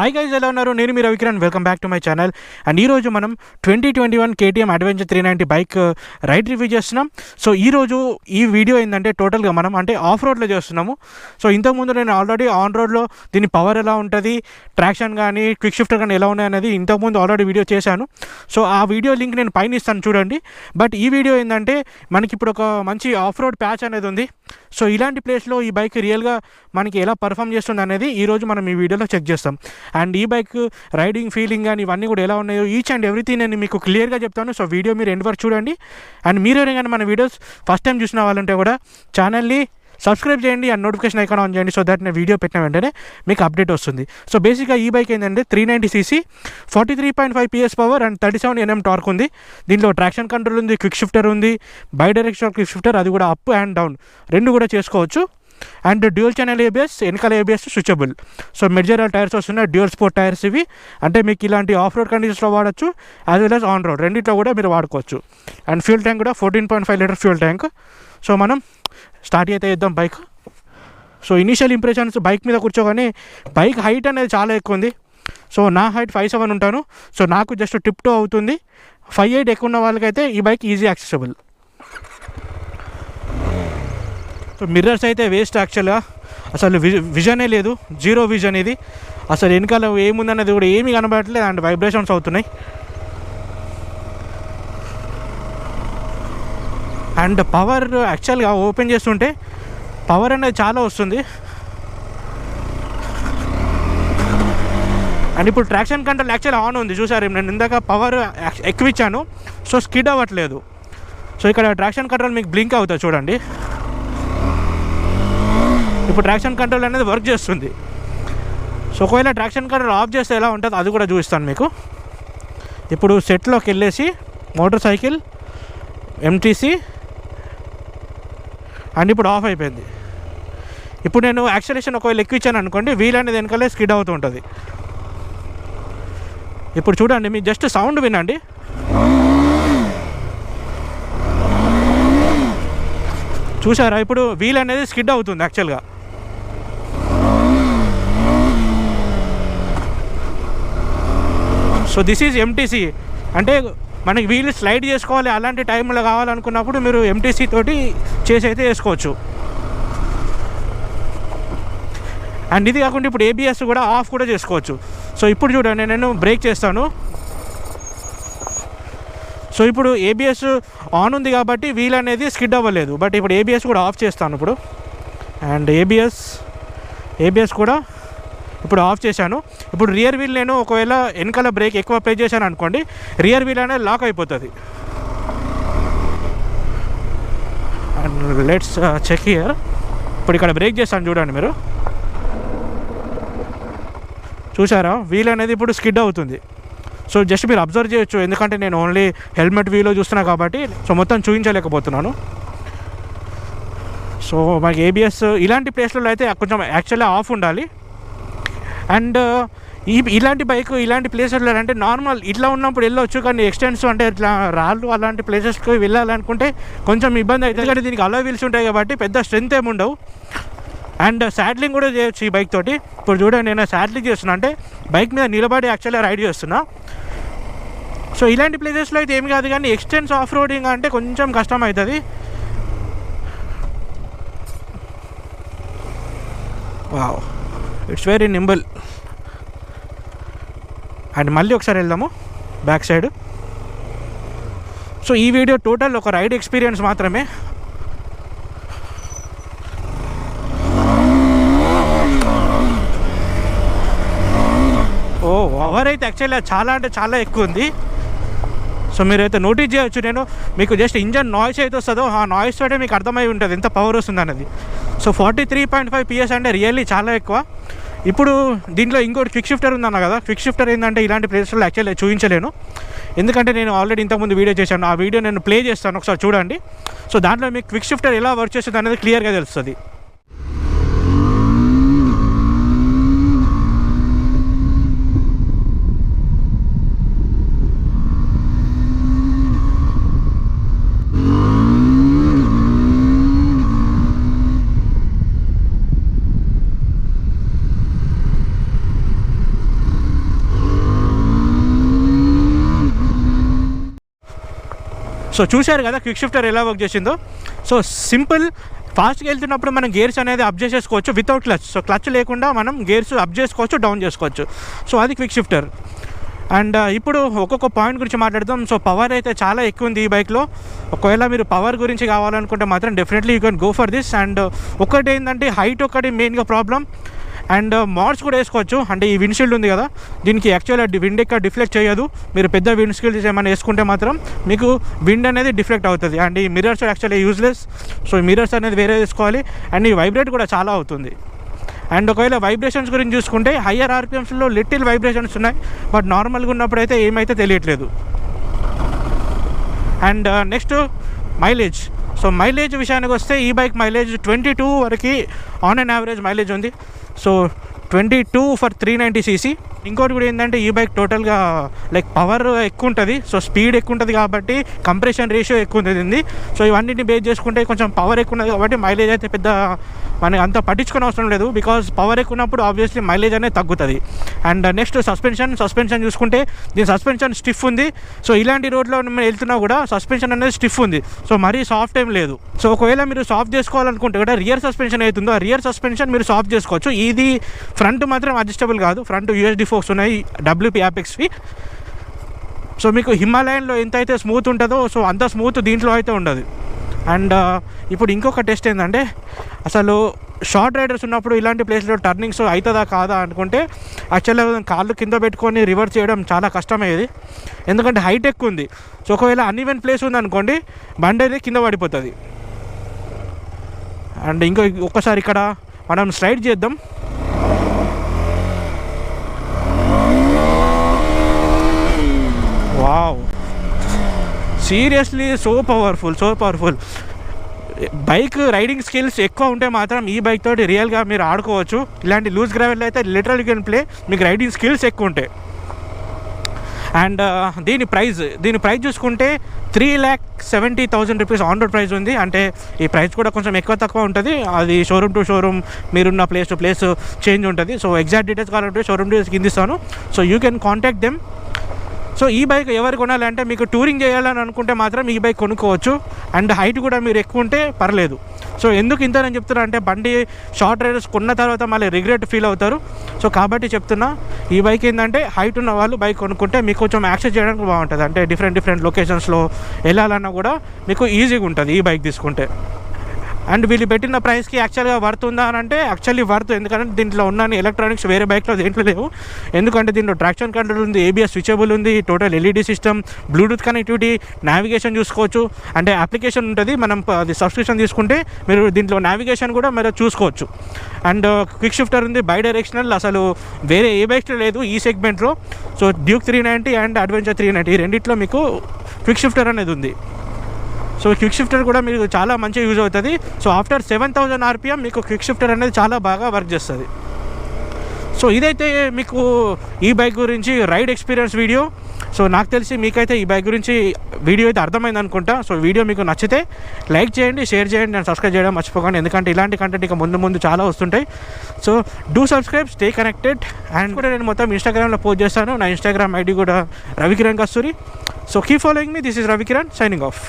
Hi guys, ఎలా ఉన్నారు? నేను మీ Ravikiran. Welcome back to my channel. And ఈరోజు మనం 2021 KTM Adventure 390 bike ride review చేస్తున్నాం. సో ఈరోజు ఈ వీడియో ఏంటంటే టోటల్గా మనం అంటే ఆఫ్ రోడ్లో చేస్తున్నాము. సో ఇంతకుముందు నేను ఆల్రెడీ ఆన్ రోడ్లో దీని పవర్ ఎలా ఉంటుంది, ట్రాక్షన్ కానీ క్విక్ షిఫ్టర్ కానీ ఎలా ఉన్నాయి అనేది ఇంతకుముందు ఆల్రెడీ వీడియో చేశాను. సో ఆ వీడియో లింక్ నేను పైన ఇస్తాను చూడండి. బట్ ఈ వీడియో ఏంటంటే మనకి ఇప్పుడు ఒక మంచి ఆఫ్ రోడ్ ప్యాచ్ అనేది ఉంది. సో ఇలాంటి ప్లేస్లో ఈ బైక్ రియల్గా మనకి ఎలా పర్ఫామ్ చేస్తుంది అనేది ఈరోజు మనం ఈ వీడియోలో చెక్ చేస్తాం. అండ్ ఈ బైక్ రైడింగ్ ఫీలింగ్ కానీ ఇవన్నీ కూడా ఎలా ఉన్నాయో ఈచ్ అండ్ ఎవ్రీథింగ్ నేను మీకు క్లియర్గా చెప్తాను. సో వీడియో మీరు ఎండ్ వరకు చూడండి. అండ్ మీరు కానీ మన వీడియోస్ ఫస్ట్ టైం చూసిన వాళ్ళంటే కూడా ఛానల్ని సబ్స్క్రైబ్ చేయండి అండ్ నోటిఫికేషన్ ఐకాన్ ఆన్ చేయండి. సో దట్ నేను వీడియో పెట్టిన వెంటనే మీకు అప్డేట్ వస్తుంది. సో బేసిక్గా ఈ బైక్ ఏంటంటే 390cc 43.5 PS power and 37 Nm torque ఉంది. దీంట్లో ట్రాక్షన్ కంట్రోల్ ఉంది, క్విక్ షిఫ్టర్ ఉంది, బై డైరెక్షనల్ క్విక్ షిఫ్టర్, అది కూడా అప్ అండ్ డౌన్ రెండు కూడా చేసుకోవచ్చు. అండ్ డ్యూయల్ ఛానల్ ABS, వెనకాల ABS స్విచబుల్. సో మెజరల్ టైర్స్ వస్తున్నాయి, డ్యూయల్ స్పోర్ట్ టైర్స్ ఇవి. అంటే మీకు ఇలాంటి ఆఫ్ రోడ్ కండిషన్స్లో వాడచ్చు as well as on road రెండింటిలో కూడా మీరు వాడుకోవచ్చు. అండ్ ఫ్యూల్ ట్యాంక్ కూడా 14.5 లీటర్ ఫ్యూల్ ట్యాంక్. సో మనం స్టార్ట్ అయితే ఇద్దాం bike. So initial impressions bike మీద కూర్చోగానే బైక్ హైట్ అనేది చాలా ఎక్కువ ఉంది. సో నా హైట్ 5'7" ఉంటాను. సో నాకు జస్ట్ టిప్ టో అవుతుంది. 5'8" ఎక్కువ ఉన్న వాళ్ళకైతే ఈ bike easy accessible. So mirrors అయితే వేస్ట్ యాక్చువల్గా, అసలు విజనే లేదు, జీరో విజన్ ఇది. అసలు వెనకాల ఏముందనేది కూడా ఏమీ కనబడట్లేదు అండ్ వైబ్రేషన్స్ అవుతున్నాయి. అండ్ పవర్ యాక్చువల్గా ఓపెన్ చేస్తుంటే పవర్ అనేది చాలా వస్తుంది. అండ్ ఇప్పుడు ట్రాక్షన్ కంట్రోల్ యాక్చువల్ ఆన్ ఉంది, చూసారు నేను ఇందాక పవర్ ఎక్కువ ఇచ్చాను. సో స్కిడ్ అవ్వట్లేదు. సో ఇక్కడ ట్రాక్షన్ కంట్రోల్ మీకు బ్లింక్ అవుతుంది చూడండి. ఇప్పుడు ట్రాక్షన్ కంట్రోల్ అనేది వర్క్ చేస్తుంది. సో ఒకవేళ ట్రాక్షన్ కంట్రోల్ ఆఫ్ చేస్తే ఎలా ఉంటుందో అది కూడా చూపిస్తాను మీకు. ఇప్పుడు సెట్లోకి వెళ్ళేసి మోటార్ సైకిల్ MTC అండ్ ఇప్పుడు ఆఫ్ అయిపోయింది. ఇప్పుడు నేను యాక్సిలరేషన్ ఒకవేళ ఎక్కువ ఇచ్చాను అనుకోండి, వీల్ అనేది వెనకాలే స్కిడ్ అవుతూ ఉంటుంది. ఇప్పుడు చూడండి, మీరు జస్ట్ సౌండ్ వినండి. చూసారా, ఇప్పుడు వీల్ అనేది స్కిడ్ అవుతుంది యాక్చువల్గా. So this is MTC. అంటే మనకి వీల్ స్లైడ్ చేసుకోవాలి అలాంటి టైంలో కావాలనుకున్నప్పుడు మీరు MTC తోటి చేసి అయితే వేసుకోవచ్చు. అండ్ ఇది కాకుండా ఇప్పుడు ABS కూడా ఆఫ్ కూడా చేసుకోవచ్చు. సో ఇప్పుడు చూడండి, నేను బ్రేక్ చేస్తాను. సో ఇప్పుడు ABS ఆన్ ఉంది కాబట్టి వీల్ అనేది స్కిడ్ అవ్వలేదు. బట్ ఇప్పుడు ABS కూడా ఆఫ్ చేస్తాను ఇప్పుడు. అండ్ ABS కూడా ఇప్పుడు ఆఫ్ చేశాను. ఇప్పుడు రియర్ వీల్ నేను ఒకవేళ వెనకాల బ్రేక్ ఎక్కువ ప్లే చేశాను అనుకోండి, రియర్ వీల్ అనేది లాక్ అయిపోతుంది. And let's check here. ఇప్పుడు ఇక్కడ బ్రేక్ చేస్తాను చూడండి, మీరు చూసారా, వీల్ అనేది ఇప్పుడు స్కిడ్ అవుతుంది. సో జస్ట్ మీరు అబ్జర్వ్ చేయొచ్చు, ఎందుకంటే నేను ఓన్లీ హెల్మెట్ వ్యూలో చూస్తున్నా కాబట్టి సో మొత్తం చూపించలేకపోతున్నాను. సో మనకి ABS ఇలాంటి ప్లేస్లలో అయితే కొంచెం యాక్చువల్గా ఆఫ్ ఉండాలి. అండ్ ఇలాంటి బైక్ ఇలాంటి ప్లేసెస్లో అంటే నార్మల్ ఇట్లా ఉన్నప్పుడు వెళ్ళొచ్చు, కానీ ఎక్స్టెన్స్ అంటే ఇట్లా రాళ్ళు అలాంటి ప్లేసెస్కి వెళ్ళాలనుకుంటే కొంచెం ఇబ్బంది అవుతుంది. ఎందుకంటే దీనికి అలా వీల్స్ ఉంటాయి కాబట్టి పెద్ద స్ట్రెంత్ ఏమి ఉండవు. అండ్ శాడ్లింగ్ కూడా చేయొచ్చు ఈ బైక్ తోటి. ఇప్పుడు చూడండి, నేను శాడ్లింగ్ చేస్తున్నా అంటే బైక్ మీద నిలబడి యాక్చువల్గా రైడ్ చేస్తున్నా. సో ఇలాంటి ప్లేసెస్లో అయితే ఏమి కాదు, కానీ ఎక్స్టెన్స్ ఆఫ్ రోడింగ్ అంటే కొంచెం కష్టం అవుతుంది. Wow, it's very nimble. And మళ్ళీ ఒకసారి వెళ్దాము బ్యాక్ సైడ్. సో ఈ వీడియో టోటల్ ఒక రైడ్ ఎక్స్పీరియన్స్ మాత్రమే. ఓ పవర్ అయితే యాక్చువల్గా చాలా అంటే చాలా ఎక్కువ ఉంది. సో మీరైతే నోటీస్ చేయొచ్చు, నేను మీకు జస్ట్ ఇంజన్ నాయిస్ అయితే వస్తుందో ఆ నాయిస్ తోటే మీకు అర్థమై ఉంటుంది ఎంత పవర్ వస్తుంది అన్నది. సో 43.5 PS అంటే రియల్లీ చాలా ఎక్కువ. ఇప్పుడు దీంట్లో ఇంకోటి క్విక్ షిఫ్టర్ ఉందన్న కదా, క్విక్ షిఫ్టర్ ఏంటంటే ఇలాంటి ప్లేస్లో యాక్చువల్లీ చూపించలేను, ఎందుకంటే నేను ఆల్రెడీ ఇంతకుముందు వీడియో చేశాను. ఆ వీడియో నేను ప్లే చేస్తాను, ఒకసారి చూడండి. సో దాంట్లో మీకు క్విక్ షిఫ్టర్ ఎలా వర్క్ చేస్తుంది అనేది క్లియర్గా తెలుస్తుంది. సో చూశారు కదా క్విక్ షిఫ్టర్ ఎలా వర్క్ చేసిందో. సో సింపుల్, ఫాస్ట్గా వెళ్తున్నప్పుడు మనం గేర్స్ అనేది అప్ చేసేసుకోవచ్చు వితౌట్ క్లచ్. సో క్లచ్ లేకుండా మనం గేర్స్ అప్ చేసుకోవచ్చు, డౌన్ చేసుకోవచ్చు. సో అది క్విక్ షిఫ్టర్. అండ్ ఇప్పుడు ఒక్కొక్క పాయింట్ గురించి మాట్లాడదాం. సో పవర్ అయితే చాలా ఎక్కువ ఉంది ఈ బైక్లో. ఒకవేళ మీరు పవర్ గురించి కావాలనుకుంటే మాత్రం definitely you can go for this. And ఒకటి ఏంటంటే హైట్ ఒకటి మెయిన్గా ప్రాబ్లం. అండ్ మోడ్స్ కూడా వేసుకోవచ్చు. అంటే ఈ విండ్షీల్డ్ ఉంది కదా, దీనికి యాక్చువల్గా విండ్ ఎక్కడ డిఫ్లెక్ట్ చేయదు. మీరు పెద్ద విండ్షీల్డ్స్ ఏమైనా వేసుకుంటే మాత్రం మీకు విండ్ అనేది డిఫ్లెక్ట్ అవుతుంది. అండ్ ఈ మిర్రర్స్ యాక్చువల్లీ యూజ్లెస్. సో ఈ మిర్రర్స్ అనేది వేరే వేసుకోవాలి. అండ్ ఈ వైబ్రేట్ కూడా చాలా అవుతుంది. అండ్ ఒకవేళ వైబ్రేషన్స్ గురించి చూసుకుంటే హయ్యర్ ఆర్పిఎమ్స్లో లిటిల్ వైబ్రేషన్స్ ఉన్నాయి, బట్ నార్మల్గా ఉన్నప్పుడు అయితే ఏమైతే తెలియట్లేదు. And next mileage. So mileage విషయానికి వస్తే ఈ బైక్ మైలేజ్ 22 వరకు ఆన్ అండ్ యావరేజ్ మైలేజ్ ఉంది. So 22 for 390cc. ఇంకోటి కూడా ఏంటంటే ఈ బైక్ టోటల్గా లైక్ పవర్ ఎక్కువ ఉంటుంది, సో స్పీడ్ ఎక్కువ ఉంటుంది కాబట్టి కంప్రెషన్ రేషియో ఎక్కువ ఉంటుంది. సో ఇవన్నిటిని బేస్ చేసుకుంటే కొంచెం పవర్ ఎక్కువ ఉన్నది కాబట్టి మైలేజ్ అయితే పెద్ద మనకి అంత పట్టించుకునే అవసరం లేదు, బికాజ్ పవర్ ఎక్కువ ఉన్నప్పుడు ఆబ్వియస్లీ మైలేజ్ అనేది తగ్గుతుంది. అండ్ నెక్స్ట్ సస్పెన్షన్ చూసుకుంటే దీని సస్పెన్షన్ స్టిఫ్ ఉంది. సో ఇలాంటి రోడ్లో మనం వెళ్తున్నా కూడా సస్పెన్షన్ అనేది స్టిఫ్ ఉంది. సో మరీ సాఫ్ట్ ఏం లేదు. సో ఒకవేళ మీరు సాఫ్ట్ చేసుకోవాలనుకుంటే కూడా రియర్ సస్పెన్షన్ అవుతుందో ఆ రియర్ సస్పెన్షన్ మీరు సాఫ్ట్ చేసుకోవచ్చు. ఇది ఫ్రంట్ మాత్రం అడ్జస్టబుల్ కాదు. ఫ్రంట్ యూఎస్డి ఫోక్స్ ఉన్నాయి, WP యాపెక్స్వి. సో మీకు హిమాలయన్లో ఎంత అయితే స్మూత్ ఉంటుందో సో అంత స్మూత్ దీంట్లో అయితే ఉండదు. అండ్ ఇప్పుడు ఇంకొక టెస్ట్ ఏంటంటే అసలు షార్ట్ రైడర్స్ ఉన్నప్పుడు ఇలాంటి ప్లేస్లో టర్నింగ్స్ అవుతుందా కాదా అనుకుంటే యాక్చువల్గా కాళ్ళు కింద పెట్టుకొని రివర్స్ చేయడం చాలా కష్టమయ్యేది, ఎందుకంటే హైట్ ఎక్కువ ఉంది. సో ఒకవేళ అన్ఈవెన్ ప్లేస్ ఉందనుకోండి బండి అనేది కింద పడిపోతుంది. అండ్ ఒక్కసారి ఇక్కడ మనం స్లైడ్ చేద్దాం. Wow, seriously so powerful. Bike riding skills ఎక్కువ ఉంటే మాత్రం ఈ బైక్ తోటి రియల్గా మీరు ఆడుకోవచ్చు. ఇలాంటి లూజ్ గ్రావెల్ అయితే లిటరల్ కెన్ ప్లే, మీకు రైడింగ్ స్కిల్స్ ఎక్కువ ఉంటాయి. అండ్ దీని ప్రైస్ చూసుకుంటే 3,70,000 రూపీస్ ఆన్ రోడ్ ప్రైస్ ఉంది. అంటే ఈ ప్రైస్ కూడా కొంచెం ఎక్కువ తక్కువ ఉంటుంది, అది షోరూమ్ టు షోరూమ్ మీరున్న ప్లేస్ టు ప్లేస్ చేంజ్ ఉంటుంది. సో ఎగ్జాక్ట్ డీటెయిల్స్ కావాలంటే షోరూమ్ డీటెయిల్స్ కింద ఇస్తాను. So you can contact them. So ఈ బైక్ ఎవరు కొనాలంటే మీకు టూరింగ్ చేయాలని అనుకుంటే మాత్రం ఈ బైక్ కొనుక్కోవచ్చు. అండ్ హైట్ కూడా మీరు ఎక్కువ ఉంటే పర్లేదు. సో ఎందుకు ఇంత నేను చెప్తున్నా అంటే బండి షార్ట్ రైడర్స్ కొన్న తర్వాత మళ్ళీ రిగ్రెట్ ఫీల్ అవుతారు. సో కాబట్టి చెప్తున్నా, ఈ బైక్ ఏంటంటే హైట్ ఉన్న వాళ్ళు బైక్ కొనుక్కుంటే మీకు కొంచెం యాక్సెస్ చేయడానికి బాగుంటుంది. అంటే డిఫరెంట్ లొకేషన్స్లో వెళ్ళాలన్నా కూడా మీకు ఈజీగా ఉంటుంది ఈ బైక్ తీసుకుంటే. అండ్ వీళ్ళు పెట్టిన ప్రైస్కి యాక్చువల్గా వర్త్ ఉందా అని అంటే యాక్చువల్లీ వర్త్, ఎందుకంటే దీంట్లో ఉన్న ఎలక్ట్రానిక్స్ వేరే బైక్లో దేంట్లో లేవు. ఎందుకంటే దీంట్లో ట్రాక్షన్ కంట్రోల్ ఉంది, ABS స్విచబుల్ ఉంది, total LED system, Bluetooth connectivity, navigation చూసుకోవచ్చు. అంటే అప్లికేషన్ ఉంటుంది, మనం అది సబ్స్క్రిప్షన్ తీసుకుంటే మీరు దీంట్లో నావిగేషన్ కూడా మీరు చూసుకోవచ్చు. అండ్ క్విక్ షిఫ్టర్ ఉంది, బై డైరెక్షనల్, అసలు వేరే ఏ బైక్లో లేదు ఈ సెగ్మెంట్లో. సో డ్యూక్ 390 అండ్ అడ్వెంచర్ 390 ఈ రెండిట్లో మీకు క్విక్ షిఫ్టర్ అనేది ఉంది. సో క్విక్ షిఫ్టర్ కూడా మీకు చాలా మంచిగా యూజ్ అవుతుంది. సో ఆఫ్టర్ 7,000 RPM మీకు క్విక్ షిఫ్టర్ అనేది చాలా బాగా వర్క్ చేస్తుంది. సో ఇదైతే మీకు ఈ బైక్ గురించి రైడ్ ఎక్స్పీరియన్స్ వీడియో. సో నాకు తెలిసి మీకైతే ఈ బైక్ గురించి వీడియో అయితే అర్థమైంది అనుకుంటా. సో వీడియో మీకు నచ్చితే లైక్ చేయండి, షేర్ చేయండి, నేను సబ్స్క్రైబ్ చేయడం మర్చిపోకండి, ఎందుకంటే ఇలాంటి కంటెంట్ ఇక ముందు చాలా వస్తుంటాయి. So do subscribe, stay connected. And కూడా నేను మొత్తం ఇన్స్టాగ్రామ్లో పోస్ట్ చేస్తాను. నా ఇన్స్టాగ్రామ్ ID కూడా Ravikiran Kasturi. So keep following me. This is Ravikiran signing off.